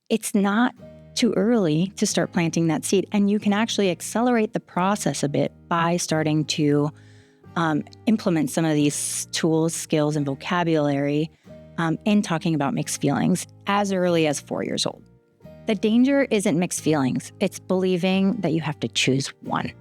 it's not too early to start planting that seed. And you can actually accelerate the process a bit by starting to implement some of these tools, skills, and vocabulary in talking about mixed feelings as early as 4 years old. The danger isn't mixed feelings. It's believing that you have to choose one.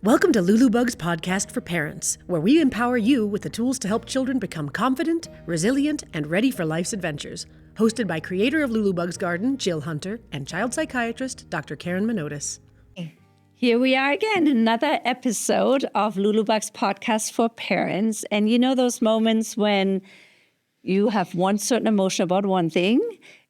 Welcome to Lulubug's podcast for parents, where we empower you with the tools to help children become confident, resilient, and ready for life's adventures. Hosted by creator of Lulubug's Garden, Jil Hunter, and child psychiatrist, Dr. Karen Menotis. Here we are again, another episode of Lulubug's podcast for parents. And you know those moments when you have one certain emotion about one thing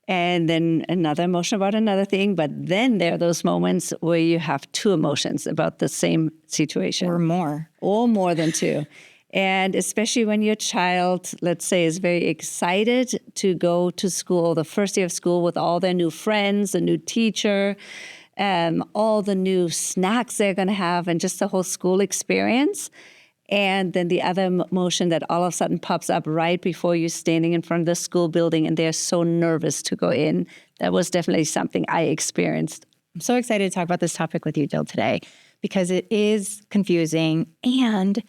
and then another emotion about another thing, but then there are those moments where you have two emotions about the same situation. Or more. Or more than two. And especially when your child, let's say, is very excited to go to school, the first day of school with all their new friends, a new teacher, all the new snacks they're going to have, and just the whole school experience. And then the other emotion that all of a sudden pops up right before you're standing in front of the school building and they're so nervous to go in. That was definitely something I experienced. I'm so excited to talk about this topic with you, Jill, today, because it is confusing and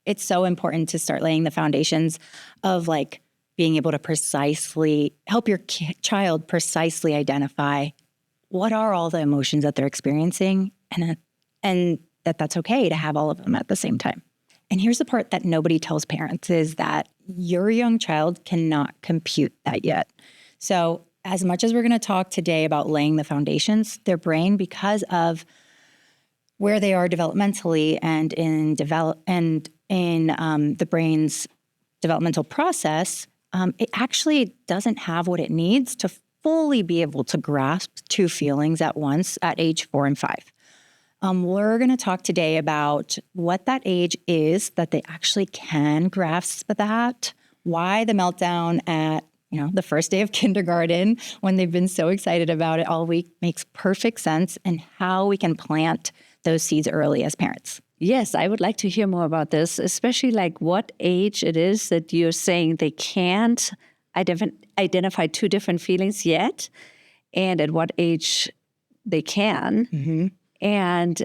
it's so important to start laying the foundations of like being able to precisely help your child precisely identify what are all the emotions that they're experiencing and that's okay to have all of them at the same time. And here's the part that nobody tells parents is that your young child cannot compute that yet. So as much as we're going to talk today about laying the foundations, their brain, because of where they are developmentally and in the brain's developmental process, it actually doesn't have what it needs to fully be able to grasp two feelings at once at age 4 and 5. We're going to talk today about what that age is that they actually can grasp that, why the meltdown at the first day of kindergarten when they've been so excited about it all week makes perfect sense, and how we can plant those seeds early as parents. Yes, I would like to hear more about this, especially like what age it is that you're saying they can't identify two different feelings yet, and at what age they can, and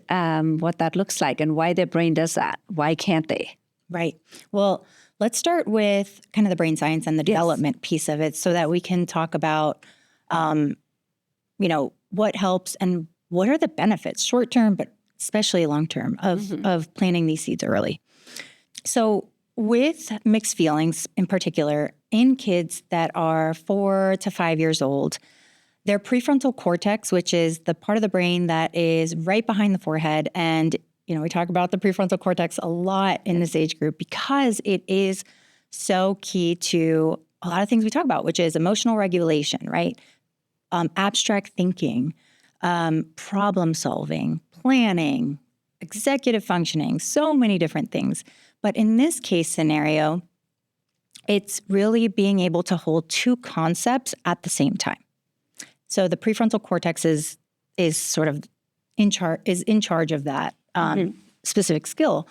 what that looks like and why their brain does that. Why can't they? Right. Well, let's start with kind of the brain science and the development piece of it so that we can talk about, what helps and what are the benefits, short-term, but especially long-term, of planting these seeds early. So with mixed feelings in particular, in kids that are 4 to 5 years old, their prefrontal cortex, which is the part of the brain that is right behind the forehead, and we talk about the prefrontal cortex a lot in this age group because it is so key to a lot of things we talk about, which is emotional regulation, right? Abstract thinking, problem solving, planning, executive functioning, so many different things. But in this case scenario, it's really being able to hold two concepts at the same time. So the prefrontal cortex is sort of in charge of that specific skill.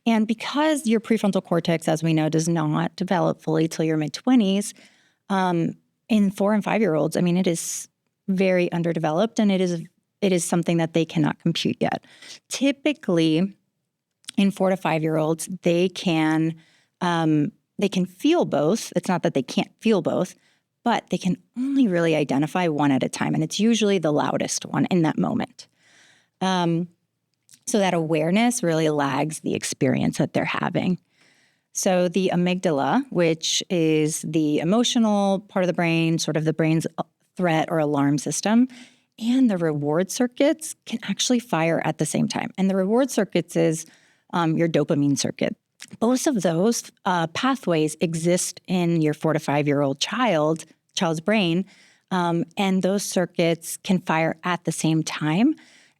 And because your prefrontal cortex, as we know, does not develop fully till your mid-20s, in 4 and 5-year-olds, it is very underdeveloped, and it is something that they cannot compute yet. Typically, in 4 to 5-year-olds, they can feel both. It's not that they can't feel both, but they can only really identify one at a time, and it's usually the loudest one in that moment. So that awareness really lags the experience that they're having. So the amygdala, which is the emotional part of the brain, sort of the brain's threat or alarm system, and the reward circuits can actually fire at the same time. And the reward circuits is your dopamine circuit. Both of those pathways exist in your 4 to 5-year-old child's brain, and those circuits can fire at the same time.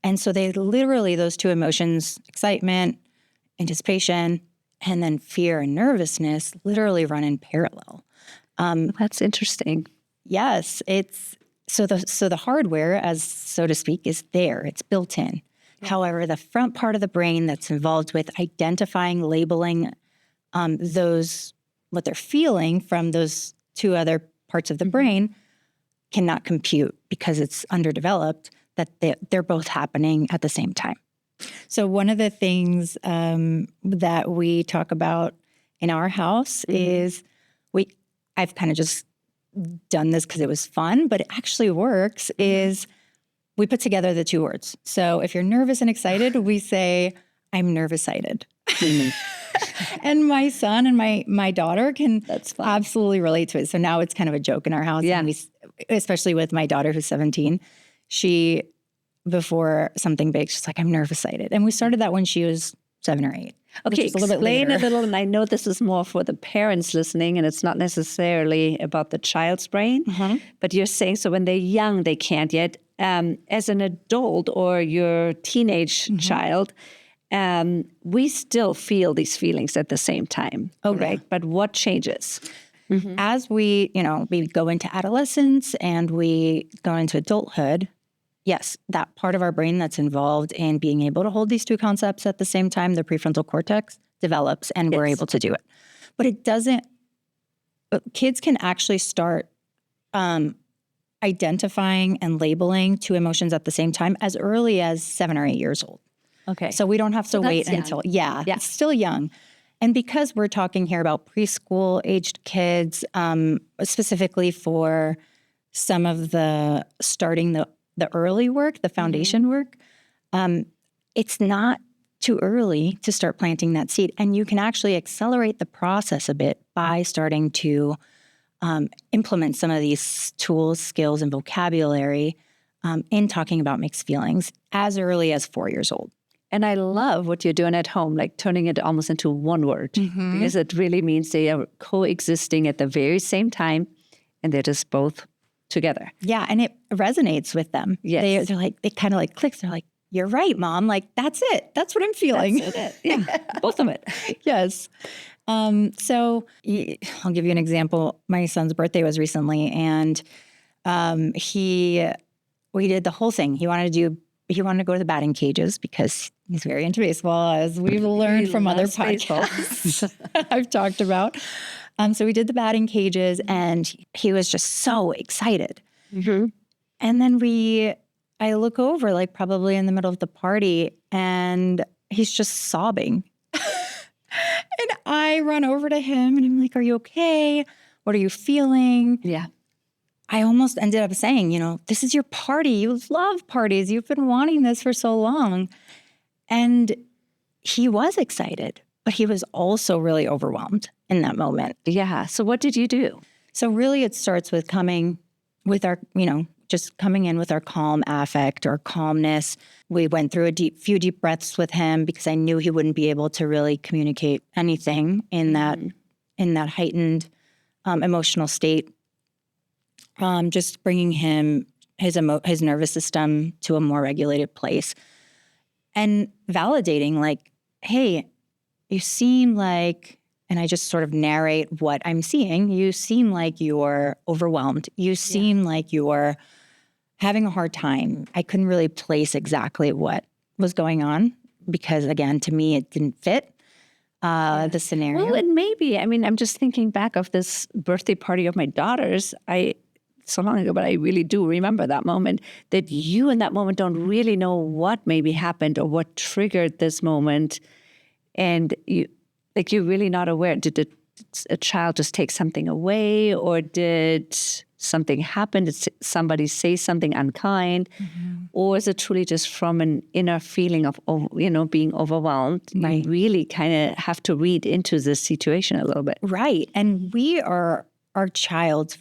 And so those two emotions, excitement, anticipation, and then fear and nervousness literally run in parallel. That's interesting. Yes, it's so the hardware, as so to speak, is there. It's built in. Yeah. However, the front part of the brain that's involved with identifying, labeling what they're feeling from those two other parts of the brain cannot compute because it's underdeveloped, that they're both happening at the same time. So one of the things that we talk about in our house is I've kind of just done this because it was fun, but it actually works, is we put together the two words. So if you're nervous and excited, we say, I'm nervous-cited. And my son and my daughter can absolutely relate to it. So now it's kind of a joke in our house. Yeah. And especially with my daughter who's 17, she, before something big, she's like, I'm nervous-cited. And we started that when she was 7 or 8. Okay, explain a little, and I know this is more for the parents listening, and it's not necessarily about the child's brain, but you're saying, so when they're young, they can't yet. As an adult or your teenage child, we still feel these feelings at the same time, right? But what changes? As we go into adolescence and we go into adulthood, yes, that part of our brain that's involved in being able to hold these two concepts at the same time, the prefrontal cortex, develops and we're able to do it. But it doesn't, kids can actually start identifying and labeling two emotions at the same time as early as 7 or 8 years old. Okay. So we don't have to wait until, it's still young. And because we're talking here about preschool aged kids, specifically for some of the starting the early work, the foundation work, it's not too early to start planting that seed. And you can actually accelerate the process a bit by starting to implement some of these tools, skills, and vocabulary in talking about mixed feelings as early as 4 years old. And I love what you're doing at home, like turning it almost into one word, because it really means they are coexisting at the very same time, and they're just both together. Yeah, and it resonates with them. Yes. They're like, it kind of like clicks. They're like, you're right, Mom. Like, that's it. That's what I'm feeling. That's it. Yeah, both of it. Yes. So I'll give you an example. My son's birthday was recently, and we did the whole thing. He wanted to go to the batting cages because he's very into baseball, as we've learned from other podcasts I've talked about. So we did the batting cages, and he was just so excited. And then I look over, like probably in the middle of the party, and he's just sobbing. And I run over to him, and I'm like, are you okay? What are you feeling? Yeah. I almost ended up saying, this is your party. You love parties. You've been wanting this for so long. And he was excited, but he was also really overwhelmed in that moment. Yeah. So what did you do? So really it starts with coming with our, just coming in with our calm affect or calmness. We went through a few deep breaths with him because I knew he wouldn't be able to really communicate anything in that heightened emotional state. Just bringing his nervous system to a more regulated place and validating, like, hey, you seem like, and I just sort of narrate what I'm seeing. You seem like you're overwhelmed. You seem like you're having a hard time. I couldn't really place exactly what was going on because, again, to me, it didn't fit the scenario. Well, and maybe, I'm just thinking back of this birthday party of my daughter's. So long ago, but I really do remember that moment, that you in that moment don't really know what maybe happened or what triggered this moment. And you're really not aware. Did a child just take something away, or did something happen? Did somebody say something unkind? Or is it truly just from an inner feeling of, being overwhelmed? Right. You really kind of have to read into this situation a little bit. Right. And we are our child's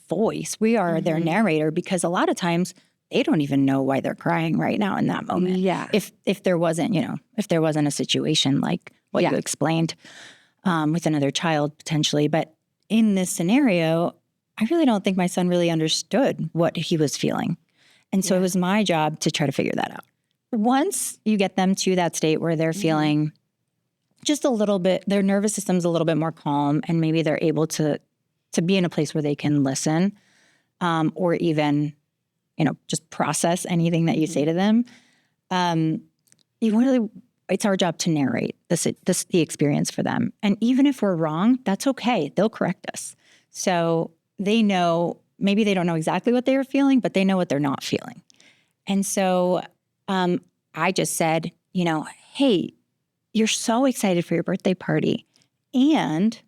voice. We are their narrator, because a lot of times they don't even know why they're crying right now in that moment. Yeah. If there wasn't, if there wasn't a situation like what you explained with another child potentially. But in this scenario, I really don't think my son really understood what he was feeling. And so it was my job to try to figure that out. Once you get them to that state where they're feeling just a little bit, their nervous system's a little bit more calm, and maybe they're able to be in a place where they can listen or even, just process anything that you say to them. It's our job to narrate the experience for them. And even if we're wrong, that's okay. They'll correct us. So they know maybe they don't know exactly what they were feeling, but they know what they're not feeling. And so I just said, hey, you're so excited for your birthday party. And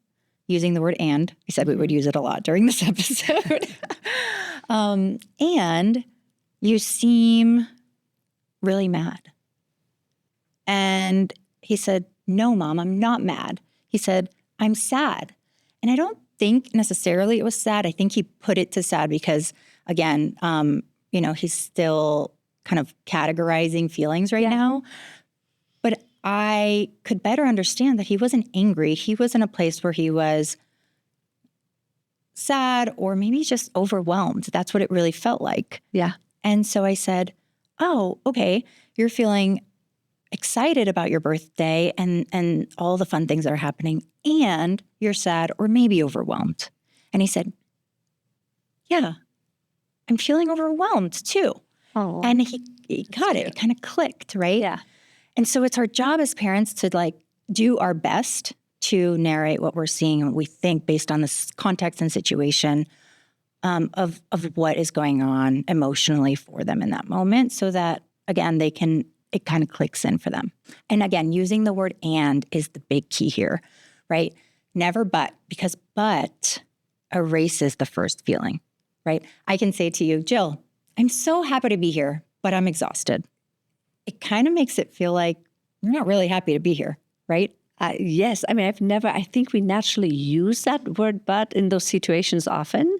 using the word "and," I said we would use it a lot during this episode. And you seem really mad. And he said, no, Mom, I'm not mad. He said, I'm sad. And I don't think necessarily it was sad. I think he put it to sad because, again, he's still kind of categorizing feelings right now. But I could better understand that he wasn't angry. He was in a place where he was sad or maybe just overwhelmed. That's what it really felt like. Yeah. And so I said, oh, okay, you're feeling excited about your birthday and all the fun things that are happening, and you're sad or maybe overwhelmed. And he said, yeah, I'm feeling overwhelmed too. Oh. And he got it. It kind of clicked, right? Yeah. And so it's our job as parents to do our best to narrate what we're seeing and what we think based on this context and situation of what is going on emotionally for them in that moment, so that, again, it kind of clicks in for them. And again, using the word "and" is the big key here, right? Never "but," because "but" erases the first feeling, right? I can say to you, Jill, I'm so happy to be here, but I'm exhausted. It kind of makes it feel like you're not really happy to be here, right? Yes. I mean, I think we naturally use that word "but" in those situations often.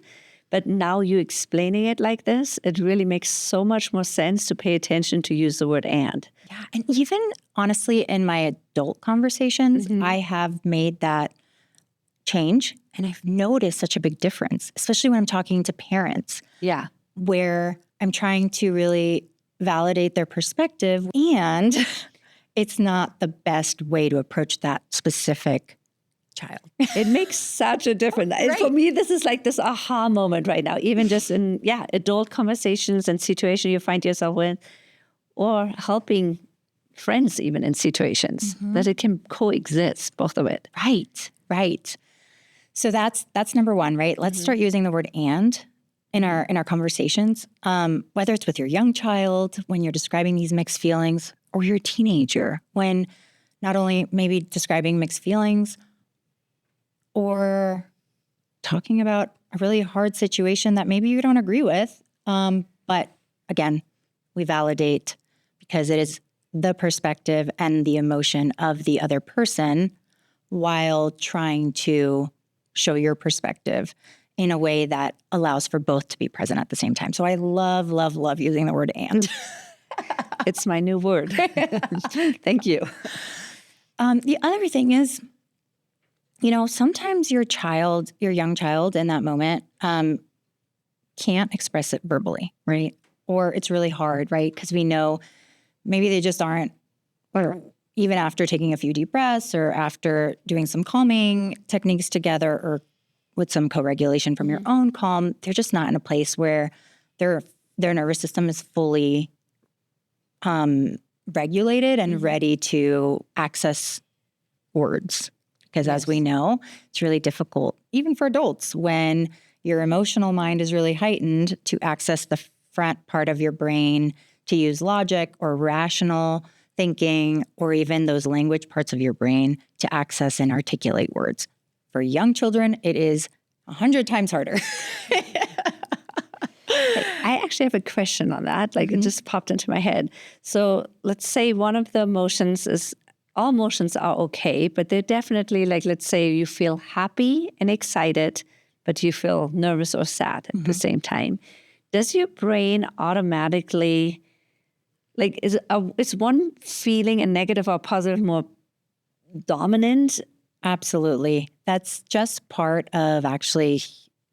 But now you explaining it like this, it really makes so much more sense to pay attention to use the word "and." Yeah. And even honestly, in my adult conversations, I have made that change. And I've noticed such a big difference, especially when I'm talking to parents. Yeah. Where I'm trying to really validate their perspective. And it's not the best way to approach that specific child. It makes such a difference. Right. For me, this is like this aha moment right now, even just in, adult conversations and situations you find yourself in, or helping friends even in situations, that it can coexist, both of it. Right. So that's number one, right? Let's start using the word "and" in our conversations, whether it's with your young child, when you're describing these mixed feelings, or your teenager, when not only maybe describing mixed feelings, or talking about a really hard situation that maybe you don't agree with. But again, we validate because it is the perspective and the emotion of the other person while trying to show your perspective in a way that allows for both to be present at the same time. So I love, love, love using the word "and." It's my new word. Thank you. The other thing is, sometimes your young child in that moment can't express it verbally, right? Or it's really hard, right? Because we know maybe they just aren't, or even after taking a few deep breaths or after doing some calming techniques together or with some co-regulation from your own calm, they're just not in a place where their nervous system is fully regulated and ready to access words. Because as we know, it's really difficult, even for adults, when your emotional mind is really heightened, to access the front part of your brain to use logic or rational thinking, or even those language parts of your brain to access and articulate words. For young children, it is 100 times harder. I actually have a question on that. It just popped into my head. So let's say one of the emotions is, all emotions are okay, but they're definitely let's say you feel happy and excited, but you feel nervous or sad at the same time. Does your brain automatically, is one feeling, a negative or positive, more dominant? Absolutely. That's just part of actually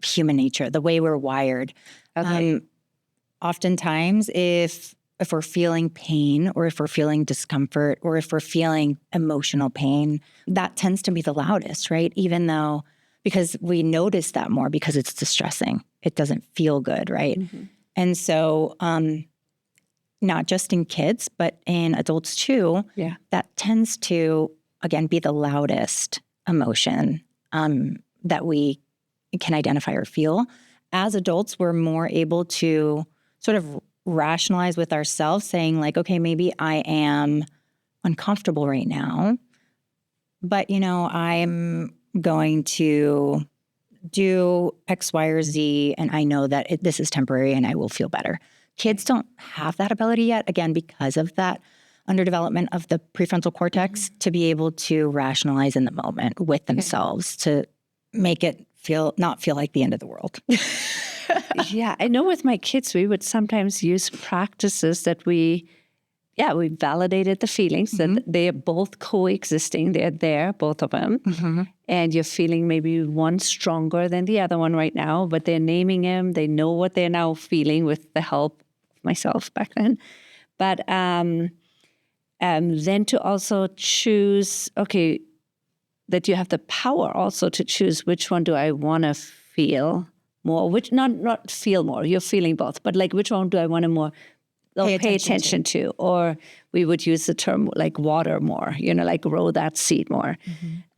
human nature, the way we're wired. Okay. Oftentimes, if we're feeling pain or if we're feeling discomfort or if we're feeling emotional pain, that tends to be the loudest, right? Even though, because we notice that more because it's distressing. It doesn't feel good, right? And so not just in kids, but in adults too, that tends to, again, be the loudest emotion that we can identify or feel. as adults, we're more able to sort of rationalize with ourselves, saying like, okay, maybe I am uncomfortable right now, but, I'm going to do X, Y, or Z, and I know that this is temporary and I will feel better. Kids don't have that ability yet, again, because of that underdevelopment of the prefrontal cortex to be able to rationalize in the moment with themselves to make it not feel like the end of the world. Yeah, I know with my kids, we would sometimes use practices that we validated the feelings that they are both coexisting. They're there, both of them. And you're feeling maybe one stronger than the other one right now, but they're naming them. They know what they're now feeling with the help of myself back then. But then to also choose, okay, that you have the power also to choose which one do I want to feel more, which not feel more, you're feeling both, but like which one do I want to more pay attention to? Or we would use the term like water more, like grow that seed more.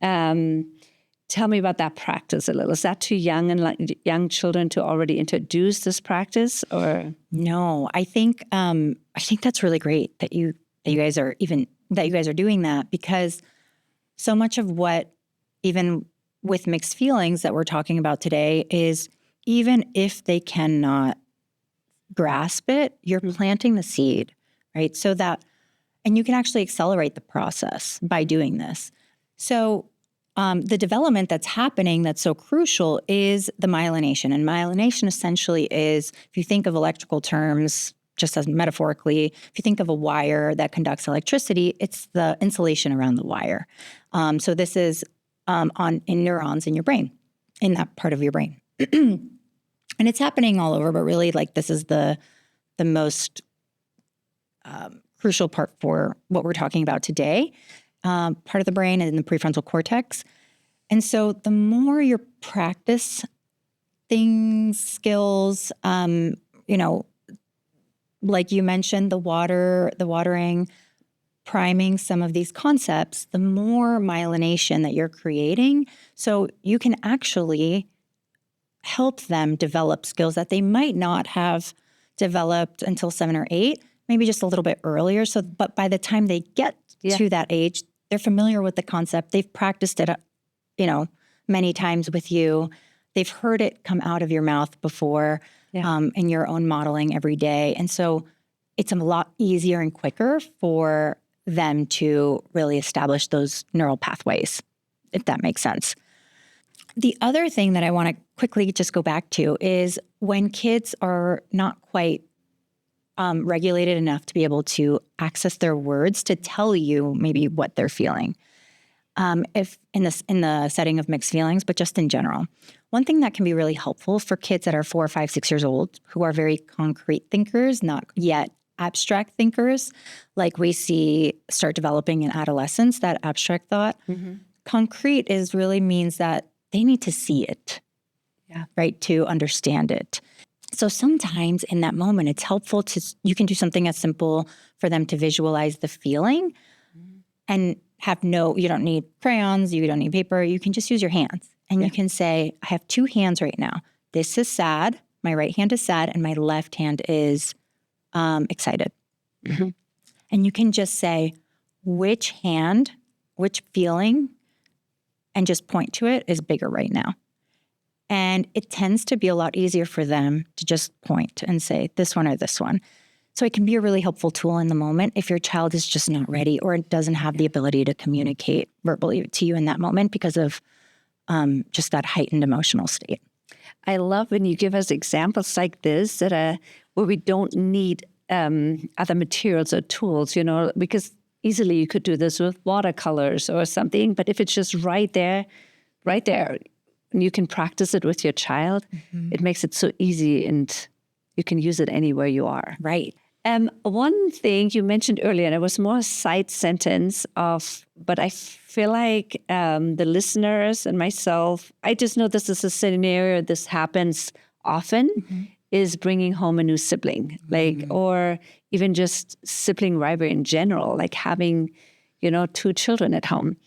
Tell me about that practice a little. Is that too young and like young children to already introduce this practice, or? No, I think that's really great that you guys are doing that, because so much of what, even with mixed feelings that we're talking about today, is even if they cannot grasp it, you're planting the seed, right? So that, and you can actually accelerate the process by doing this. So the development that's happening that's so crucial is the myelination. And myelination essentially is, if you think of electrical terms, just as metaphorically, if you think of a wire that conducts electricity, it's the insulation around the wire. So this is in neurons in your brain, in that part of your brain. And it's happening all over, but really, like, this is the most crucial part for what we're talking about today. Part of the brain and the prefrontal cortex. And so the more you practice things, skills, like you mentioned, the watering, priming some of these concepts, the more myelination that you're creating. So you can actually help them develop skills that they might not have developed until 7 or 8, maybe just a little bit earlier. So, but by the time they get to that age, they're familiar with the concept. They've practiced it, many times with you. They've heard it come out of your mouth before in your own modeling every day. And so it's a lot easier and quicker for them to really establish those neural pathways, if that makes sense. The other thing that I want to quickly just go back to is when kids are not quite regulated enough to be able to access their words to tell you maybe what they're feeling. If in the setting of mixed feelings, but just in general. One thing that can be really helpful for kids that are 4, 5, 6 years old, who are very concrete thinkers, not yet abstract thinkers, like we see start developing in adolescence, that abstract thought. Concrete really means that they need to see it, right, to understand it. So sometimes in that moment, it's helpful you can do something as simple for them to visualize the feeling and you don't need crayons, you don't need paper, you can just use your hands. And you can say, I have 2 hands right now. This is sad, my right hand is sad, and my left hand is excited. And you can just say, which hand, which feeling, and just point to it, is bigger right now. And it tends to be a lot easier for them to just point and say this one or this one. So it can be a really helpful tool in the moment if your child is just not ready or doesn't have the ability to communicate verbally to you in that moment because of just that heightened emotional state. I love when you give us examples like this where we don't need other materials or tools, because easily you could do this with watercolors or something. But if it's just right there, and you can practice it with your child, it makes it so easy and you can use it anywhere you are. Right. One thing you mentioned earlier, and it was more a side sentence but I feel like the listeners and myself, I just know this is a scenario this happens often, is bringing home a new sibling, or even just sibling rivalry in general, like having, 2 children at home.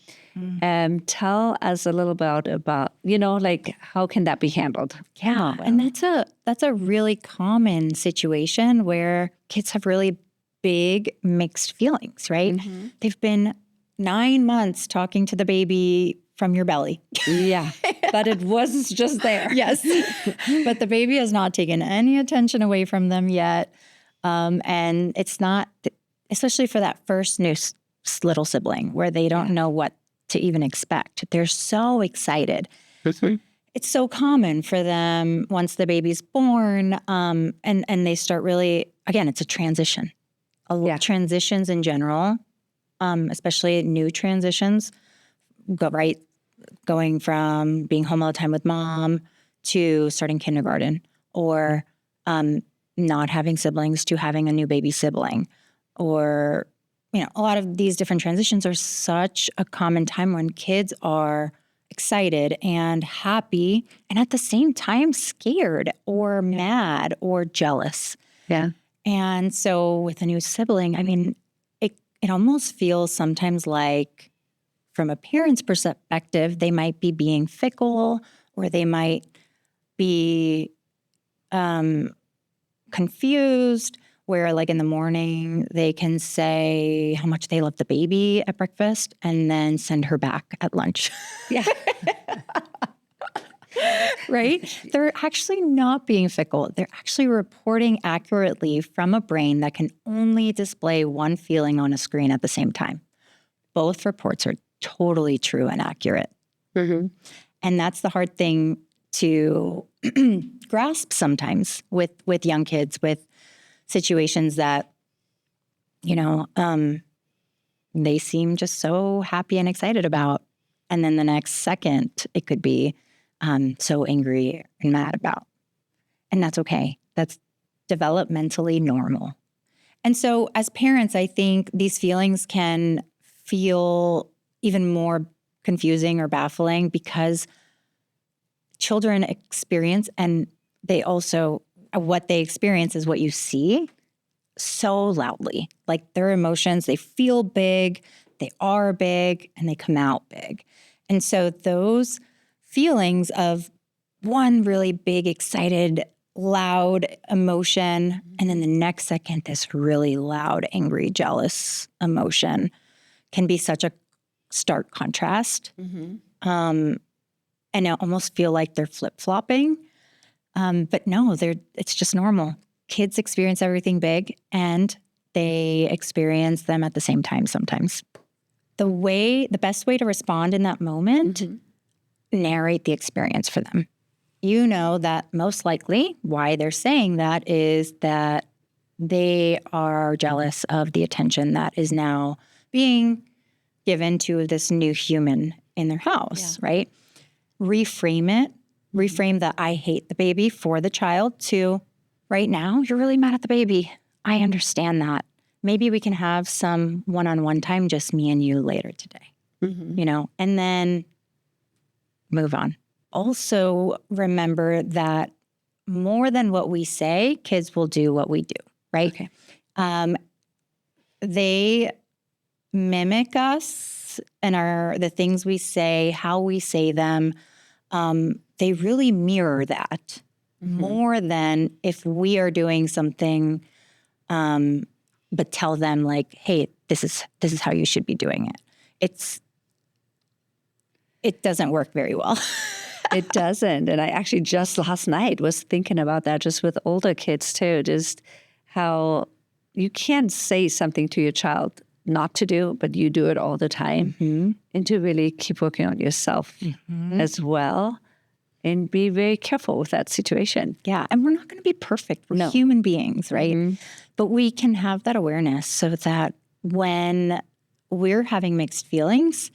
Tell us a little bit about, like how can that be handled? Yeah, and that's a really common situation where kids have really big mixed feelings, right? They've been 9 months talking to the baby from your belly. Yeah, but it wasn't just there. Yes, but the baby has not taken any attention away from them yet, and it's not, especially for that first new little sibling where they don't know what to even expect. They're so excited. It's so common for them once the baby's born, and they start really, again, it's a transition. Transitions in general, especially new transitions, going from being home all the time with mom to starting kindergarten, or not having siblings to having a new baby sibling, or a lot of these different transitions are such a common time when kids are excited and happy and at the same time scared or mad or jealous. Yeah. And so with a new sibling, I mean, it almost feels sometimes like, from a parent's perspective, they might be being fickle, or they might be confused, where like in the morning they can say how much they love the baby at breakfast and then send her back at lunch. Yeah. Right? They're actually not being fickle. They're actually reporting accurately from a brain that can only display one feeling on a screen at the same time. Both reports are totally true and accurate. And that's the hard thing to grasp sometimes with young kids, with situations that, they seem just so happy and excited about. And then the next second, it could be so angry and mad about. And that's okay. That's developmentally normal. And so as parents, I think these feelings can feel even more confusing or baffling because children experience, and they also, what they experience is what you see so loudly. Like their emotions, they feel big, they are big, and they come out big. And so those feelings of one really big, excited, loud emotion, and then the next second, this really loud, angry, jealous emotion can be such a stark contrast. And I almost feel like they're flip-flopping. But no, it's just normal. Kids experience everything big, and they experience them at the same time sometimes. The best way to respond in that moment, narrate the experience for them. You know that most likely why they're saying that is that they are jealous of the attention that is now being given to this new human in their house, right? Reframe it. Reframe the I hate the baby for the child to, right now, you're really mad at the baby. I understand that. Maybe we can have some one-on-one time, just me and you later today, and then move on. Also remember that more than what we say, kids will do what we do, right? Okay. They mimic us and the things we say, how we say them. They really mirror that more than if we are doing something, but tell them like, hey, this is how you should be doing it. It doesn't work very well. It doesn't. And I actually just last night was thinking about that just with older kids too, just how you can't say something to your child not to do, but you do it all the time. And to really keep working on yourself as well and be very careful with that situation. Yeah. And we're not going to be perfect. We're human beings, right? But we can have that awareness so that when we're having mixed feelings,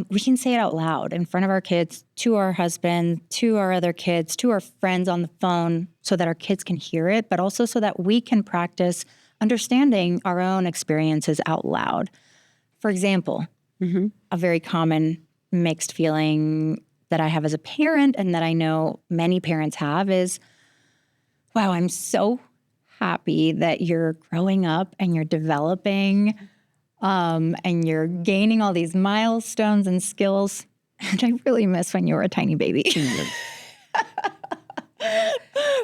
we can say it out loud in front of our kids, to our husband, to our other kids, to our friends on the phone, so that our kids can hear it, but also so that we can practice understanding our own experiences out loud. For example, a very common mixed feeling that I have as a parent and that I know many parents have is, wow, I'm so happy that you're growing up and you're developing and you're gaining all these milestones and skills. And I really miss when you were a tiny baby.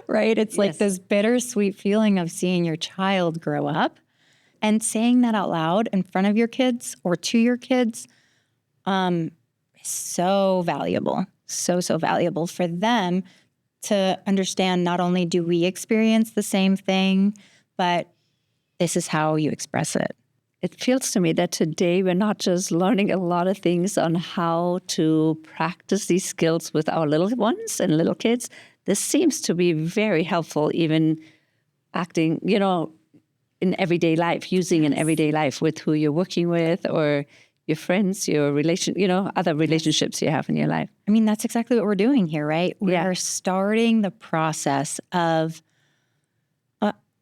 Right? It's like this bittersweet feeling of seeing your child grow up and saying that out loud in front of your kids or to your kids. So valuable, so valuable for them to understand not only do we experience the same thing, but this is how you express it. It feels to me that today we're not just learning a lot of things on how to practice these skills with our little ones and little kids. This seems to be very helpful, even acting, in everyday life, using in everyday life with who you're working with or your friends, your other relationships you have in your life. I mean, that's exactly what we're doing here, right? We're starting the process of,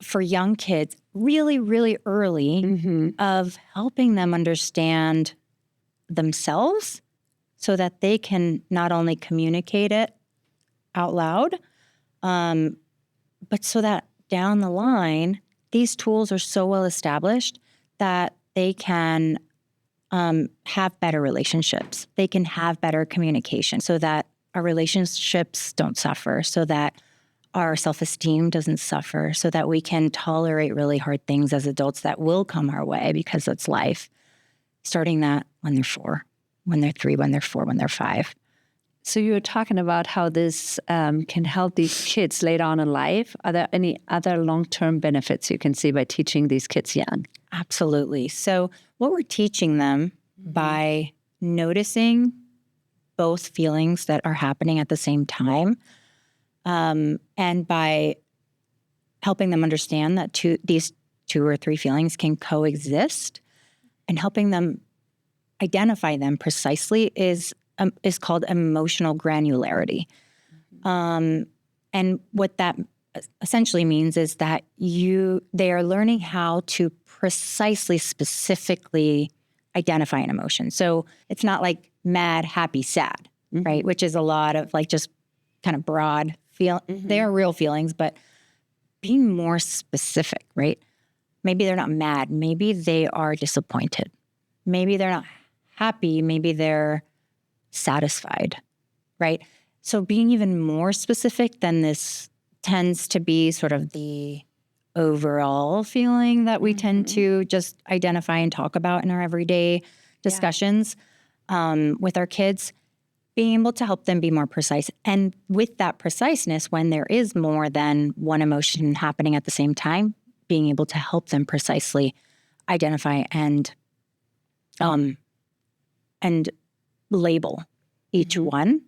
for young kids, really, really early, of helping them understand themselves so that they can not only communicate it out loud, but so that down the line, these tools are so well established that they can have better relationships. They can have better communication so that our relationships don't suffer, so that our self-esteem doesn't suffer, so that we can tolerate really hard things as adults that will come our way because it's life. Starting that when they're 4, when they're 3, when they're 4, when they're 5. So you were talking about how this can help these kids later on in life. Are there any other long-term benefits you can see by teaching these kids young? Absolutely. So what we're teaching them by noticing both feelings that are happening at the same time, and by helping them understand that these 2 or 3 feelings can coexist, and helping them identify them precisely is called emotional granularity. And what that essentially means is that they are learning how to precisely, specifically identify an emotion. So it's not like mad, happy, sad, right? Which is a lot of like just kind of broad feel. They are real feelings, but being more specific, right? Maybe they're not mad. Maybe they are disappointed. Maybe they're not happy. Maybe they're satisfied, right? So being even more specific than this tends to be sort of the overall feeling that we tend to just identify and talk about in our everyday discussions with our kids, being able to help them be more precise. And with that preciseness, when there is more than one emotion happening at the same time, being able to help them precisely identify and label each one.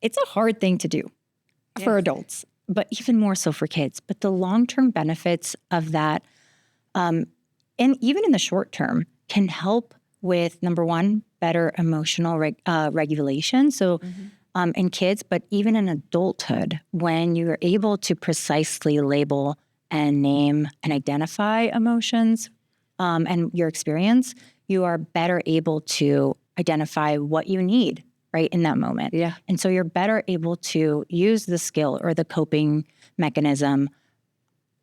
It's a hard thing to do for adults, but even more so for kids. But the long-term benefits of that, and even in the short term, can help with, number one, better emotional regulation. So in kids, but even in adulthood, when you're able to precisely label and name and identify emotions and your experience, you are better able to identify what you need right in that moment. Yeah. And so you're better able to use the skill or the coping mechanism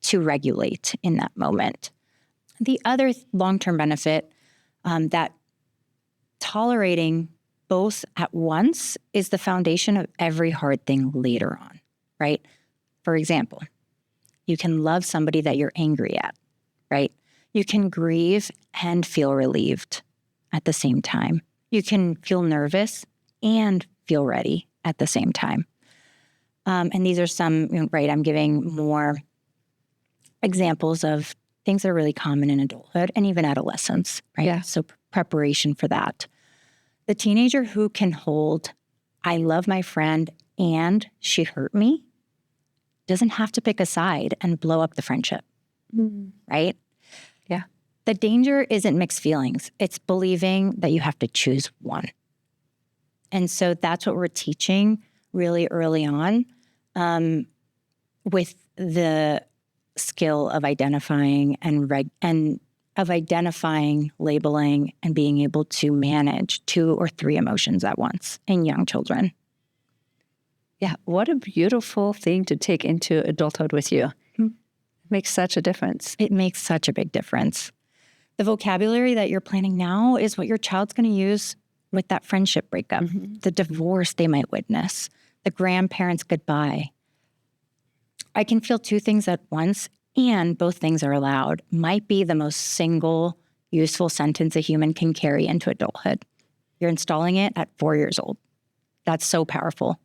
to regulate in that moment. The other long-term benefit that tolerating both at once is the foundation of every hard thing later on, right? For example, you can love somebody that you're angry at, right? You can grieve and feel relieved at the same time. You can feel nervous and feel ready at the same time. And these are some, right, I'm giving more examples of things that are really common in adulthood and even adolescence, right? Yeah. So preparation for that. The teenager who can hold, I love my friend and she hurt me, doesn't have to pick a side and blow up the friendship, right? Yeah. The danger isn't mixed feelings. It's believing that you have to choose one. And so that's what we're teaching really early on with the skill of identifying and of identifying, labeling, and being able to manage 2 or 3 emotions at once in young children. Yeah, what a beautiful thing to take into adulthood with you. It makes such a difference. It makes such a big difference. The vocabulary that you're planning now is what your child's going to use with that friendship breakup, the divorce they might witness, the grandparents' goodbye. I can feel two things at once, and both things are allowed, might be the most single useful sentence a human can carry into adulthood. You're installing it at 4 years old. That's so powerful.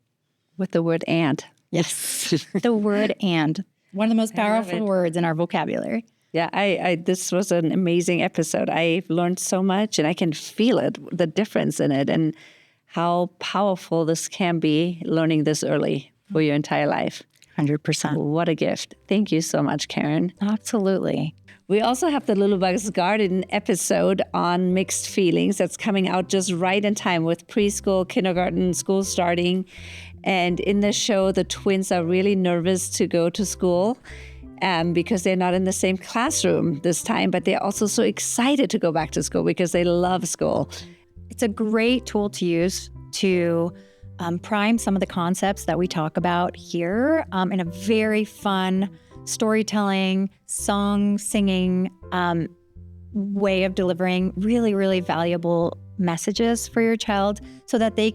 With the word "and." Yes. The word "and." One of the most powerful words in our vocabulary. Yeah, I this was an amazing episode. I've learned so much, and I can feel it, the difference in it, and how powerful this can be, learning this early for your entire life. 100%. What a gift. Thank you so much, Karen. Absolutely. We also have the Lulubug's Garden episode on mixed feelings that's coming out just right in time with preschool, kindergarten, school starting. And in the show, the twins are really nervous to go to school because they're not in the same classroom this time, but they're also so excited to go back to school because they love school. It's a great tool to use to prime some of the concepts that we talk about here in a very fun storytelling, song singing way of delivering really, really valuable messages for your child so that they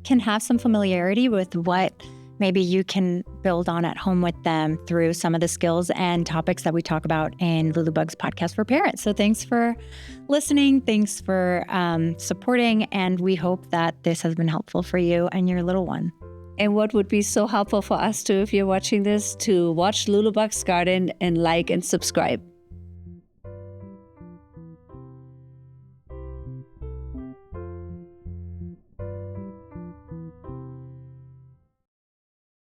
can have some familiarity with what maybe you can build on at home with them through some of the skills and topics that we talk about in Lulubug's podcast for parents. So thanks for listening. Thanks for supporting. And we hope that this has been helpful for you and your little one. And what would be so helpful for us too, if you're watching this, to watch Lulubug's Garden and like and subscribe.